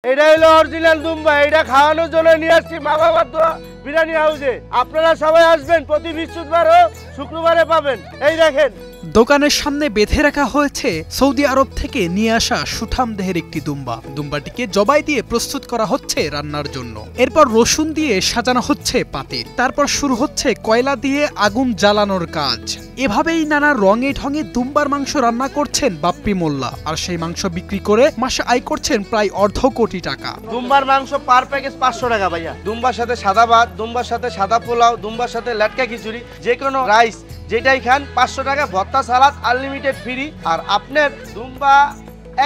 এটা হলো অরিজিনাল দুম্বা। এটা খাওয়ানোর জন্য নিয়ে আসছি মা বাবার দোয়া বিরিয়ানি হাউসে। আপনারা সবাই আসবেন, প্রতি বৃহস্পতিবার ও শুক্রবারে পাবেন। এই দেখেন, দোকানের সামনে বেঁধে রাখা হয়েছে সৌদি আরব থেকে নিয়ে আসা সুঠাম দেহের একটি দুম্বা। দুম্বাটিকে জবাই দিয়ে প্রস্তুত করা হচ্ছে রান্নার জন্য। এরপর রসুন দিয়ে সাজানো হচ্ছে পাতিল। তারপর শুরু হচ্ছে কয়লা দিয়ে আগুন জ্বালানোর কাজ। এভাবেই নানা রঙে ঢঙে দুম্বার মাংস রান্না করছেন বাপ্পি মোল্লা। আর সেই মাংস বিক্রি করে মাসে আয় করছেন প্রায় অর্ধ কোটি টাকা। দুম্বার মাংস পার প্যাকেজ 500 টাকা ভাইয়া। দুম্বার সাথে সাদা ভাত, দুম্বার সাথে সাদা পোলাও, দুম্বার সাথে লেটকা খিচুড়ি, যে কোনো রাইস যেটাই খান 500 টাকা, ভর্তা সালাদ আনলিমিটেড ফ্রি। আর আপনার দুম্বা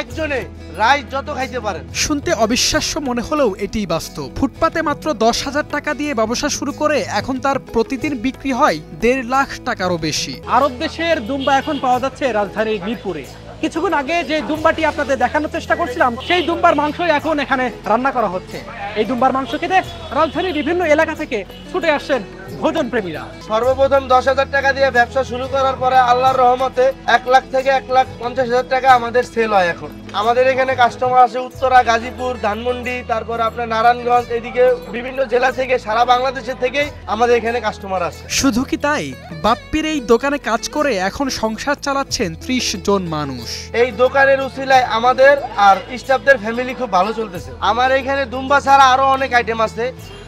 একজনে রাইস যত খাইতে পারেন। শুনতে অবিশ্বাস্য মনে হলেও এটিই বাস্তব। ফুটপাতে মাত্র 10,000 টাকা দিয়ে ব্যবসা শুরু করে এখন তার প্রতিদিন বিক্রি হয় 1.5 লাখ টাকারও বেশি। আরব দেশের দুম্বা এখন পাওয়া যাচ্ছে রাজধানীর মিরপুরে। কিছুক্ষণ আগে যে দুম্বাটি আপনাদের দেখানোর চেষ্টা করছিলাম, সেই দুম্বার মাংসই এখন এখানে রান্না করা হচ্ছে। এই দুম্বার মাংস খেতে রাজধানীর বিভিন্ন এলাকা থেকে ছুটে আসছেন ভোজন প্রেমীরা। সর্বপ্রথম 10,000 টাকা দিয়ে ব্যবসা শুরু করার পরে আল্লাহর রহমতে 1 লাখ থেকে 1,50,000 টাকা আমাদের সেল হয়। এখন আমাদের এখানে কাস্টমার আছে উত্তরা, গাজীপুর, ধানমন্ডি, তারপরে আপনার নারায়ণগঞ্জ, এদিকে বিভিন্ন জেলা থেকে, সারা বাংলাদেশের থেকেই আমাদের এখানে কাস্টমার আছে। শুধু কি তাই, বাপ্পির এই দোকানে কাজ করে এখন সংসার চালাচ্ছেন 30 জন মানুষ। এই দোকানের উসিলায় আমাদের আর স্টাফদের ফ্যামিলি খুব ভালো চলতেছে। আমার এখানে দুম্বা ছাড়া আরো অনেক আইটেম আছে।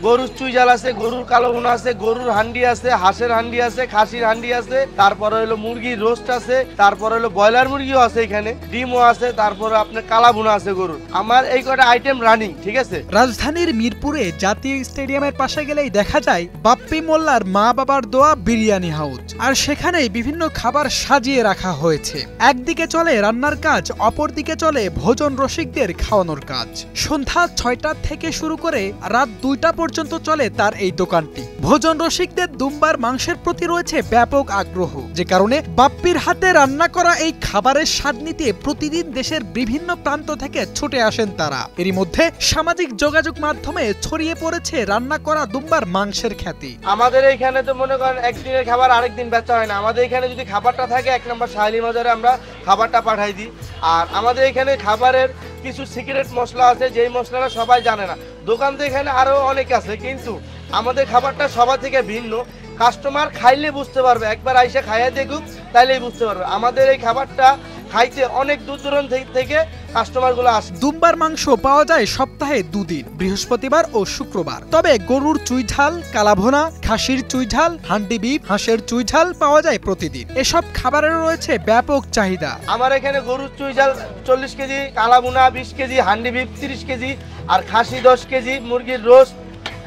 গরুর চুইজাল আছে, গরুর কালো ভুনা আছে, গরুর হান্ডি আছে, হাঁসের হান্ডি আছে, খাসির হান্ডি আছে, তারপরে হলো মুরগির রোস্ট আছে, তারপরে হলো ব্রয়লার মুরগিও আছে, এখানে ডিমও আছে, তারপরে আপনার কালা ভুনা আছে গরুর। আমার এই কটা আইটেম রানিং, ঠিক আছে। রাজধানীর মিরপুরে জাতীয় স্টেডিয়ামের পাশে গেলেই দেখা যায় বাপ্পি মোল্লার মা বাবার দোয়া বিরিয়ানি হাউস। আর সেখানেই বিভিন্ন খাবার সাজিয়ে রাখা হয়েছে। একদিকে চলে রান্নার কাজ, অপরদিকে চলে ভোজন রসিকদের খাওয়ানোর কাজ। সন্ধ্যা 6টা থেকে শুরু করে রাত 2টা পর্যন্ত চলে তার এই দোকানটি। ভোজন রসিকদের দুম্বার মাংসের প্রতি রয়েছে ব্যাপক আগ্রহ, যে কারণে বাপ্পির হাতে রান্না করা এই খাবারের স্বাদ নিতে প্রতিদিন দেশের বিভিন্ন প্রান্ত থেকে ছুটে আসেন তারা। এরই মধ্যে সামাজিক যোগাযোগ মাধ্যমে ছড়িয়ে পড়েছে রান্না করা দুম্বার মাংসের খ্যাতি। আমাদের এইখানে তো মনে করেন একদিনের খাবার আরেকদিন বেচা হয় না। আমাদের এখানে যদি খাবারটা থাকে 1 নম্বর শাহলী বাজারে আমরা খাবারটা পাঠাই দিই। আর আমাদের এখানে খাবারের কিছু সিক্রেট মশলা আছে, যেই মশলাটা সবাই জানে না। দোকান তো এখানে আরো অনেক আছে, কিন্তু আমাদের খাবারটা সবার থেকে ভিন্ন। কাস্টমার খাইলে বুঝতে পারবে, একবার আইসা খাইয়া দেখুক, তাইলেই বুঝতে পারবে। আমাদের এই খাবারটা খাইতে অনেক দূর দূরান্ত থেকে কাস্টমারগুলো আসে। দুম্বার মাংস পাওয়া যায় সপ্তাহে 2 দিন, বৃহস্পতিবার ও শুক্রবার। তবে গরুর চুইঝাল, কালাভোনা, খাসির চুইঝাল, হান্ডি বিফ, হাঁসের চুইঝাল পাওয়া যায় প্রতিদিন। এসব খাবারের রয়েছে ব্যাপক চাহিদা। আমার এখানে গরুর চুইঝাল 40 কেজি, কালাভুনা 20 কেজি, হান্ডি বিফ 30 কেজি, আর খাসি 10 কেজি, মুরগির রোস্ট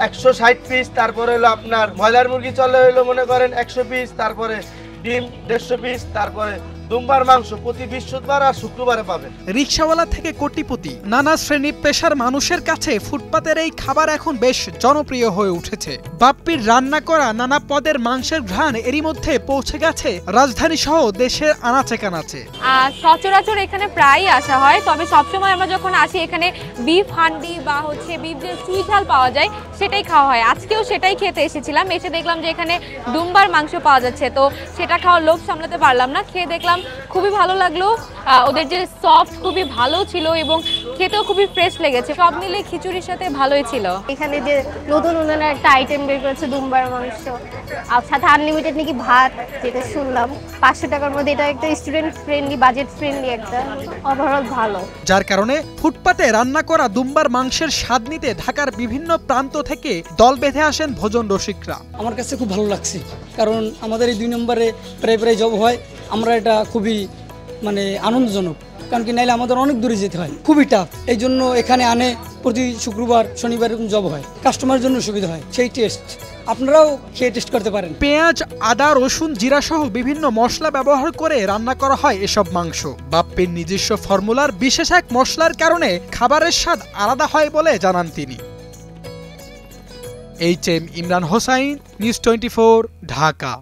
160 পিস, তারপরে হলো আপনার ব্রয়লার মুরগি চলে হলো মনে করেন 100 পিস, তারপরে ডিম 150 পিস, তারপরে দুম্বার মাংস প্রতি বৃহস্পতিবার আর শুক্রবারে পাবেন। রিকশাওয়ালা থেকে কোটিপতি, নানা শ্রেণী পেশার মানুষের কাছে ফুটপাতের এই খাবার এখন বেশ জনপ্রিয় হয়ে উঠেছে। বাপ্পির রান্না করা নানা পদের মাংসের ঘ্রাণ এরই মধ্যে পৌঁছে গেছে রাজধানী সহ দেশের আনাচে কানাচে। সচরাচর এখানে প্রায়ই আসা হয়, তবে সবসময় আমরা যখন আসি এখানে বিফ হান্ডি বা বিফ যে চুইঝাল পাওয়া যায় সেটাই খাওয়া হয়। আজকেও সেটাই খেতে এসেছিলাম। এসে দেখলাম যে এখানে দুম্বার মাংস পাওয়া যাচ্ছে, তো সেটা খাওয়ার লোভ সামলাতে পারলাম না, খেয়ে দেখলাম খুবই ভালো লাগলো। ওদের যে সফট খুবই ভালো ছিল এবং খেতেও খুবই ফ্রেশ লেগেছে। সব মিলে খিচুড়ির সাথে ভালোই ছিল। এখানে যে নতুন ওনারা একটা আইটেম বের করেছে দুম্বার মাংস, আর সাথে আনলিমিটেড নাকি ভাত, যেটা শুনলাম 500 টাকার মধ্যে। এটা একটা স্টুডেন্ট ফ্রেন্ডলি, বাজেট ফ্রেন্ডলি, একটা ওভারঅল ভালো। যার কারণে ফুটপাতে রান্না করা দুম্বার মাংসের স্বাদ নিতে ঢাকার বিভিন্ন প্রান্ত থেকে দল বেঁধে আসেন ভোজন রসিকরা। আমার কাছে খুব ভালো লাগছে, কারণ আমাদের এই 2 নম্বরে প্রায় জব হয়। আমরা এটা খুবই আনন্দজনক, কারণ কি নাইলে আমাদের অনেক দূরে যেতে হয়, খুবই টাফ। এই জন্য এখানে আনে প্রতি শুক্রবার শনিবার এরকম জব হয়, কাস্টমারের জন্য সুবিধা হয়। সেই টেস্ট আপনারাও খেয়ে টেস্ট করতে পারেন। পেঁয়াজ, আদা, রসুন, জিরা সহ বিভিন্ন মশলা ব্যবহার করে রান্না করা হয় এসব মাংস। বাপ্পির নিজস্ব ফর্মুলার বিশেষ এক মশলার কারণে খাবারের স্বাদ আলাদা হয় বলে জানান তিনি। HM Imran Hossain, news 24, Dhaka.